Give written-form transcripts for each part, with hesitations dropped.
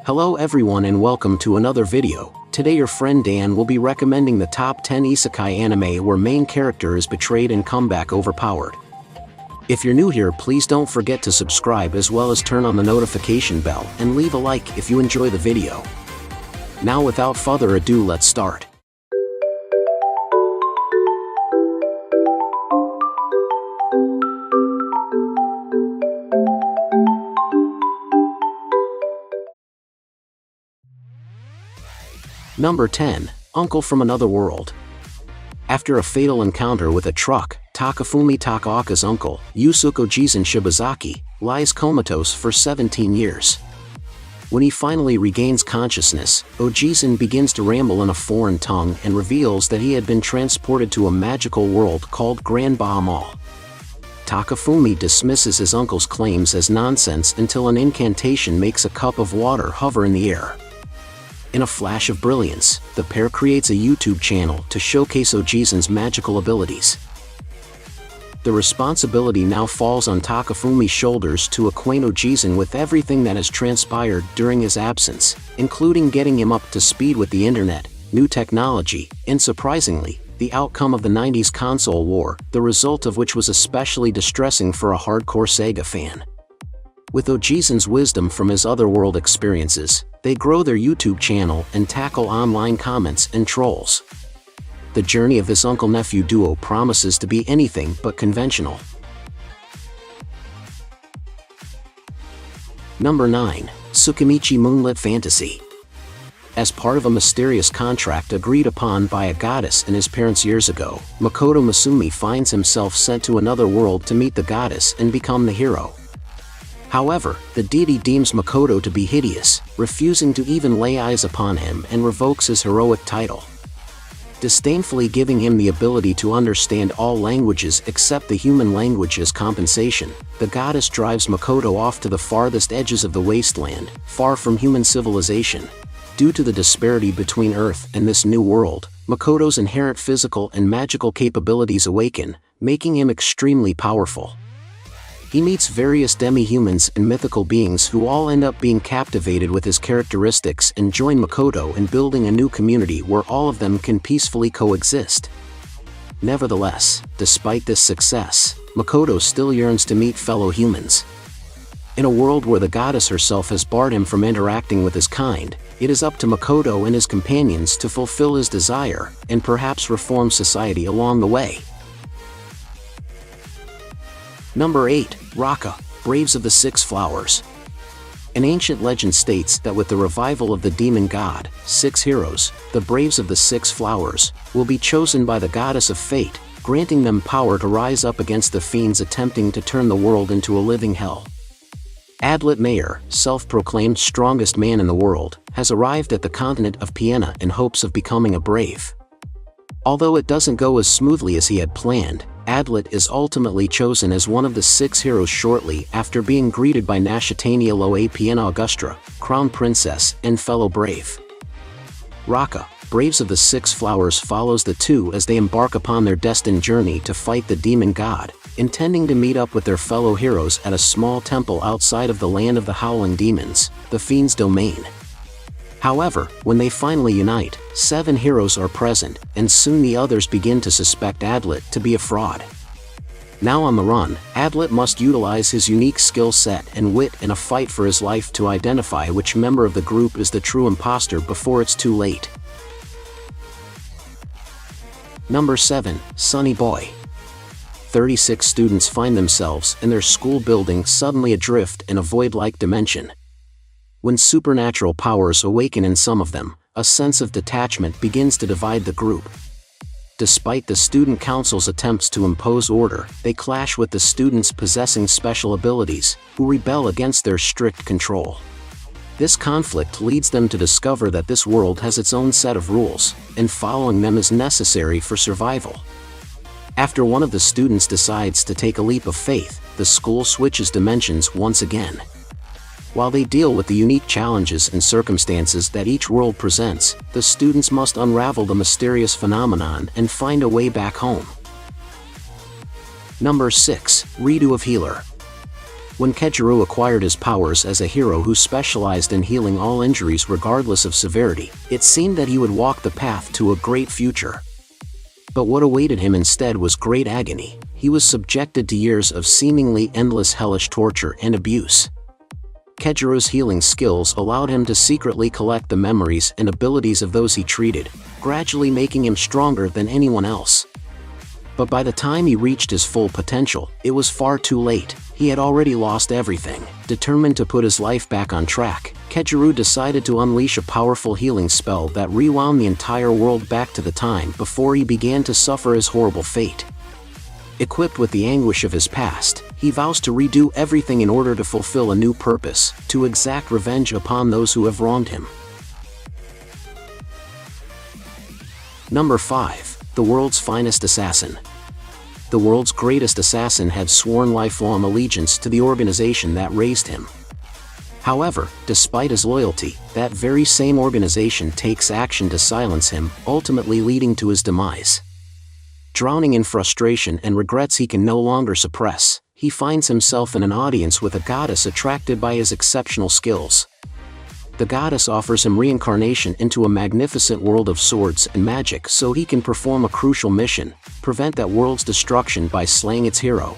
Hello everyone and welcome to another video. Today your friend Dan will be recommending the top 10 isekai anime where main character is betrayed and comeback overpowered. If you're new here, please don't forget to subscribe as well as turn on the notification bell and leave a like if you enjoy the video. Now without further ado, let's start. Number 10. Uncle from Another World. After a fatal encounter with a truck, Takafumi Takaoka's uncle, Yusuke Ojisen Shibazaki, lies comatose for 17 years. When he finally regains consciousness, Ojisen begins to ramble in a foreign tongue and reveals that he had been transported to a magical world called Grand Bahamol. Takafumi dismisses his uncle's claims as nonsense until an incantation makes a cup of water hover in the air. In a flash of brilliance, the pair creates a YouTube channel to showcase Ojisen's magical abilities. The responsibility now falls on Takafumi's shoulders to acquaint Ojisen with everything that has transpired during his absence, including getting him up to speed with the internet, new technology, and surprisingly, the outcome of the 90s console war, the result of which was especially distressing for a hardcore Sega fan. With Ojisen's wisdom from his otherworld experiences, they grow their YouTube channel and tackle online comments and trolls. The journey of this uncle-nephew duo promises to be anything but conventional. Number 9. Tsukimichi Moonlit Fantasy. As part of a mysterious contract agreed upon by a goddess and his parents years ago, Makoto Masumi finds himself sent to another world to meet the goddess and become the hero. However, the deity deems Makoto to be hideous, refusing to even lay eyes upon him and revokes his heroic title. Disdainfully giving him the ability to understand all languages except the human language as compensation, the goddess drives Makoto off to the farthest edges of the wasteland, far from human civilization. Due to the disparity between Earth and this new world, Makoto's inherent physical and magical capabilities awaken, making him extremely powerful. He meets various demi-humans and mythical beings who all end up being captivated with his characteristics and join Makoto in building a new community where all of them can peacefully coexist. Nevertheless, despite this success, Makoto still yearns to meet fellow humans. In a world where the goddess herself has barred him from interacting with his kind, it is up to Makoto and his companions to fulfill his desire and perhaps reform society along the way. Number 8. Rokka, Braves of the Six Flowers. An ancient legend states that with the revival of the demon god, six heroes, the Braves of the Six Flowers, will be chosen by the goddess of fate, granting them power to rise up against the fiends attempting to turn the world into a living hell. Adlet Mayer, self-proclaimed strongest man in the world, has arrived at the continent of Piena in hopes of becoming a brave. Although it doesn't go as smoothly as he had planned, Adlet is ultimately chosen as one of the six heroes shortly after being greeted by Nashatania Loa Piena Augustra, Crown Princess, and fellow brave. Rokka, Braves of the Six Flowers follows the two as they embark upon their destined journey to fight the demon god, intending to meet up with their fellow heroes at a small temple outside of the land of the Howling Demons, the Fiend's domain. However, when they finally unite, 7 heroes are present, and soon the others begin to suspect Adlet to be a fraud. Now on the run, Adlet must utilize his unique skill set and wit in a fight for his life to identify which member of the group is the true imposter before it's too late. Number 7. Sonny Boy. 36 students find themselves in their school building suddenly adrift in a void-like dimension. When supernatural powers awaken in some of them, a sense of detachment begins to divide the group. Despite the student council's attempts to impose order, they clash with the students possessing special abilities, who rebel against their strict control. This conflict leads them to discover that this world has its own set of rules, and following them is necessary for survival. After one of the students decides to take a leap of faith, the school switches dimensions once again. While they deal with the unique challenges and circumstances that each world presents, the students must unravel the mysterious phenomenon and find a way back home. Number 6. Redo of Healer. When Kejiro acquired his powers as a hero who specialized in healing all injuries regardless of severity, it seemed that he would walk the path to a great future. But what awaited him instead was great agony. He was subjected to years of seemingly endless hellish torture and abuse. Kejiro's healing skills allowed him to secretly collect the memories and abilities of those he treated, gradually making him stronger than anyone else. But by the time he reached his full potential, it was far too late. He had already lost everything. Determined to put his life back on track, Kejiro decided to unleash a powerful healing spell that rewound the entire world back to the time before he began to suffer his horrible fate. Equipped with the anguish of his past, he vows to redo everything in order to fulfill a new purpose, to exact revenge upon those who have wronged him. Number 5. The world's finest assassin. The world's greatest assassin had sworn lifelong allegiance to the organization that raised him. However, despite his loyalty, that very same organization takes action to silence him, ultimately leading to his demise. Drowning in frustration and regrets he can no longer suppress, he finds himself in an audience with a goddess attracted by his exceptional skills. The goddess offers him reincarnation into a magnificent world of swords and magic so he can perform a crucial mission, prevent that world's destruction by slaying its hero.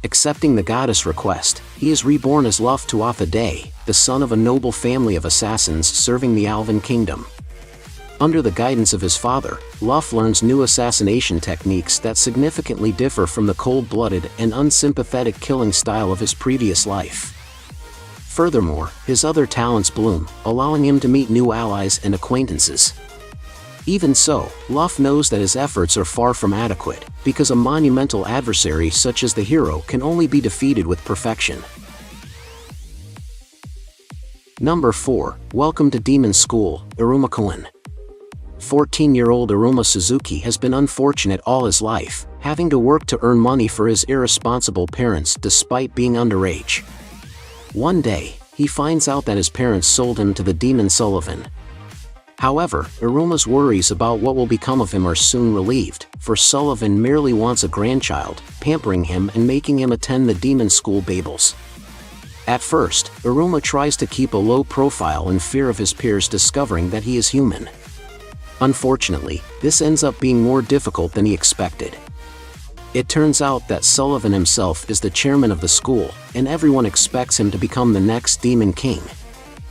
Accepting the goddess' request, he is reborn as Luff Tuatha Day, the son of a noble family of assassins serving the Alvin Kingdom. Under the guidance of his father, Luff learns new assassination techniques that significantly differ from the cold-blooded and unsympathetic killing style of his previous life. Furthermore, his other talents bloom, allowing him to meet new allies and acquaintances. Even so, Luff knows that his efforts are far from adequate, because a monumental adversary such as the hero can only be defeated with perfection. Number 4. Welcome to Demon School, Iruma-kun. 14-year-old Iruma Suzuki has been unfortunate all his life, having to work to earn money for his irresponsible parents despite being underage. One day, he finds out that his parents sold him to the demon Sullivan. However, Iruma's worries about what will become of him are soon relieved, for Sullivan merely wants a grandchild, pampering him and making him attend the demon school Babels. At first, Iruma tries to keep a low profile in fear of his peers discovering that he is human. Unfortunately, this ends up being more difficult than he expected. It turns out that Sullivan himself is the chairman of the school, and everyone expects him to become the next Demon King.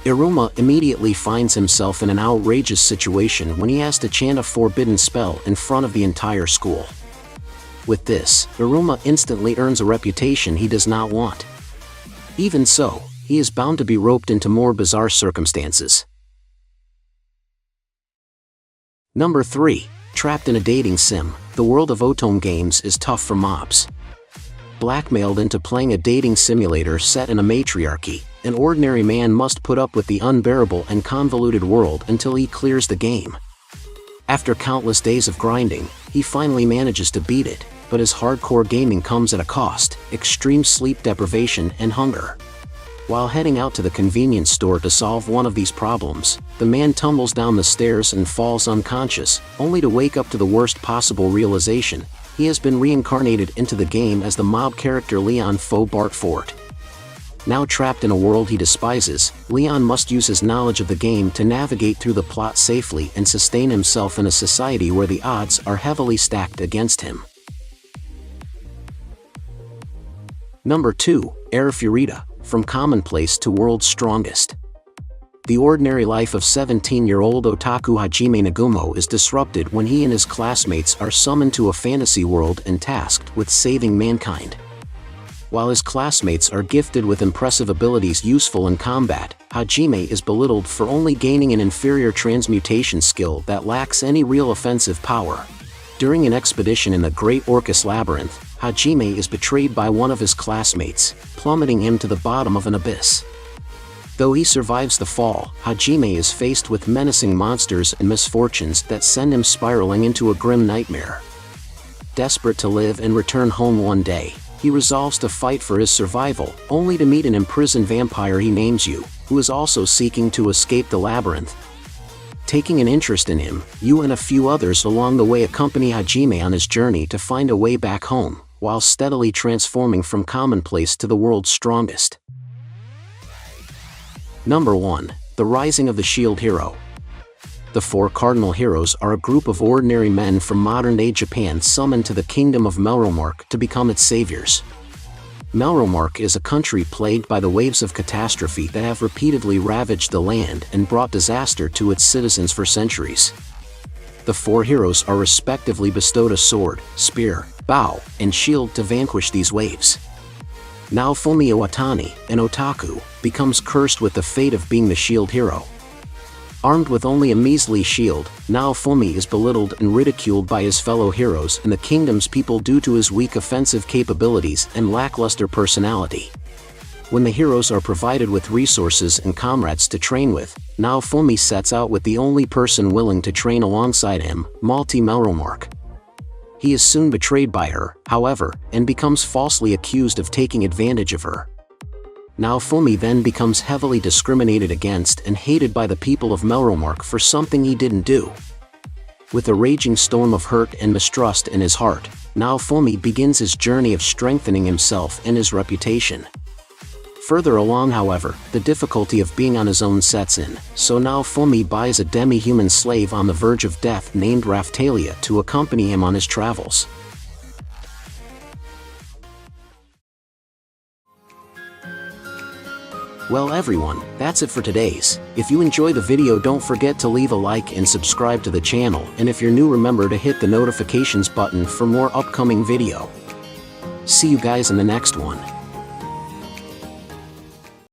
Iruma immediately finds himself in an outrageous situation when he has to chant a forbidden spell in front of the entire school. With this, Iruma instantly earns a reputation he does not want. Even so, he is bound to be roped into more bizarre circumstances. Number 3. Trapped in a dating sim, the world of Otome games is tough for mobs. Blackmailed into playing a dating simulator set in a matriarchy, an ordinary man must put up with the unbearable and convoluted world until he clears the game. After countless days of grinding, he finally manages to beat it, but his hardcore gaming comes at a cost: extreme sleep deprivation and hunger. While heading out to the convenience store to solve one of these problems, the man tumbles down the stairs and falls unconscious, only to wake up to the worst possible realization: he has been reincarnated into the game as the mob character Leon Faux-Bart Fort. Now trapped in a world he despises, Leon must use his knowledge of the game to navigate through the plot safely and sustain himself in a society where the odds are heavily stacked against him. Number 2. Arifureta, from Commonplace to World's Strongest. The ordinary life of 17-year-old otaku Hajime Nagumo is disrupted when he and his classmates are summoned to a fantasy world and tasked with saving mankind. While his classmates are gifted with impressive abilities useful in combat, Hajime is belittled for only gaining an inferior transmutation skill that lacks any real offensive power. During an expedition in the Great Orcus Labyrinth, Hajime is betrayed by one of his classmates, plummeting him to the bottom of an abyss. Though he survives the fall, Hajime is faced with menacing monsters and misfortunes that send him spiraling into a grim nightmare. Desperate to live and return home one day, he resolves to fight for his survival, only to meet an imprisoned vampire he names Yu, who is also seeking to escape the labyrinth. Taking an interest in him, Yu and a few others along the way accompany Hajime on his journey to find a way back home, while steadily transforming from commonplace to the world's strongest. Number 1. The Rising of the Shield Hero. The four cardinal heroes are a group of ordinary men from modern-day Japan summoned to the kingdom of Melromark to become its saviors. Melromark is a country plagued by the waves of catastrophe that have repeatedly ravaged the land and brought disaster to its citizens for centuries. The four heroes are respectively bestowed a sword, spear, bow, and shield to vanquish these waves. Naofumi Iwatani, an otaku, becomes cursed with the fate of being the shield hero. Armed with only a measly shield, Naofumi is belittled and ridiculed by his fellow heroes and the kingdom's people due to his weak offensive capabilities and lackluster personality. When the heroes are provided with resources and comrades to train with, Naofumi sets out with the only person willing to train alongside him, Malty Melromark. He is soon betrayed by her, however, and becomes falsely accused of taking advantage of her. Naofumi then becomes heavily discriminated against and hated by the people of Melromark for something he didn't do. With a raging storm of hurt and mistrust in his heart, Naofumi begins his journey of strengthening himself and his reputation. Further along, however, the difficulty of being on his own sets in, so Naofumi buys a demi-human slave on the verge of death named Raphtalia to accompany him on his travels. Well everyone, that's it for today's. If you enjoy the video, don't forget to leave a like and subscribe to the channel, and if you're new, remember to hit the notifications button for more upcoming video. See you guys in the next one.